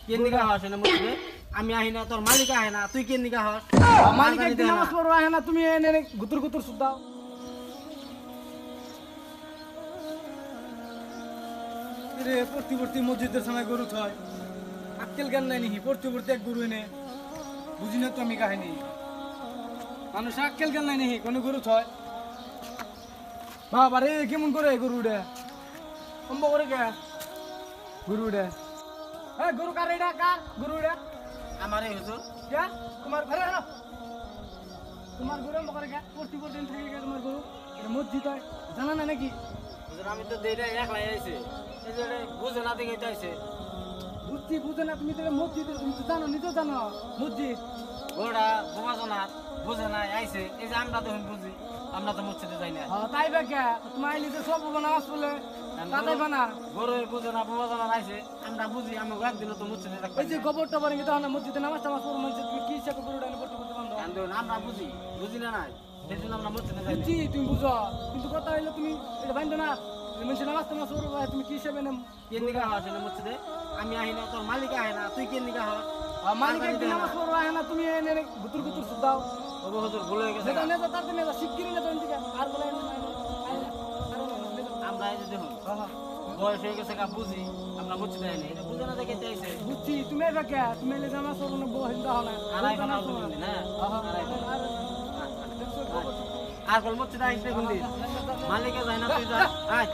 কেন দিকে হস না মসজিদে আমি আহি না তোর মালিক আহে না তুই কেন দিকে হস মালিক একদিন নামাজ পড়ো আহে না তুমি এনে গুতুর গুতুর সুদাও রে প্রতিবর্তী মসজিদের সময় গরু ছয় আক্কেল জ্ঞান নাই নাকি প্রতিবর্তী এক গরু এনে বুঝি না তো আমি কাহিনী মানুষ আক্কেল জ্ঞান নাই নাকি কোনো গরু ছয় বাবা রে কেমন করে গরু উঠে কম্ব করে কে গরু উঠে হ্যাঁ গরু কার এটা কার গরু উঠে আমারে হুজুর কে তোমার ঘরে হলো তোমার গরু অম্ব করে কে প্রতিবর্তী থেকে গে তোমার গরু এটা মসজিদ হয় জানা না নাকি হুজুর আমি তো দেইরা একলাই আইছে এই যে বুঝে না দিকে আইছে বুঝছি বুঝে না তুমি তো মসজিদ তুমি তো জানো নিজেও জানো মসজিদ গোড়া বোমাজনা বুঝে না আইছে এই যে আমরা তো বুঝি আমরা তো মসজিদে যাই না হ্যাঁ তাই বা কে তোমার নিজে সব নামাজ পড়লে তাই বানা গরু বুঝে না বোমাজনা আইছে আমরা বুঝি আমি একদিন তো মসজিদে থাকবো এই যে গোবর টবর কিন্তু না মসজিদে নামাজ টামাজ পড়ো মসজিদ তুমি কি হিসাবে গরু ডানে পড়তে পড়তে বন্ধ আমরা বুঝি বুঝি না নাই সেই জন্য আমরা মসজিদে যাই বুঝছি তুমি বুঝো কিন্তু কথা হইলো তুমি এটা বান্ধো না মানুষের নামাজ টামাজ পড়ো তুমি কি হিসাবে কেন দিকে হস না মসজিদে আমি আহি না তোর মালিক আহে না তুই কেন দিকে হস মালিক একদিন নামাজ পড়ো আহে না তুমি এনে গুতুর গুতুর সুদাও ওগো হুজুর ভুল হয়ে গেছে যেটা নেতা তার নেতা শিগগিরই নেতা দিকে আর বলে আমরা এই যে দেখুন বয়স হয়ে গেছে কা বুঝি আমরা মসজিদে যাই না এটা বুঝে না দেখে চাইছে বুঝছি তুমি এবার কে তুমি এলে নামাজ পড়ো না বহিন দাও না আড়াই ঘন্টা বুঝি না আর কল মসজিদে আইস দেখুন মালিকে যায় না তুই যা আয়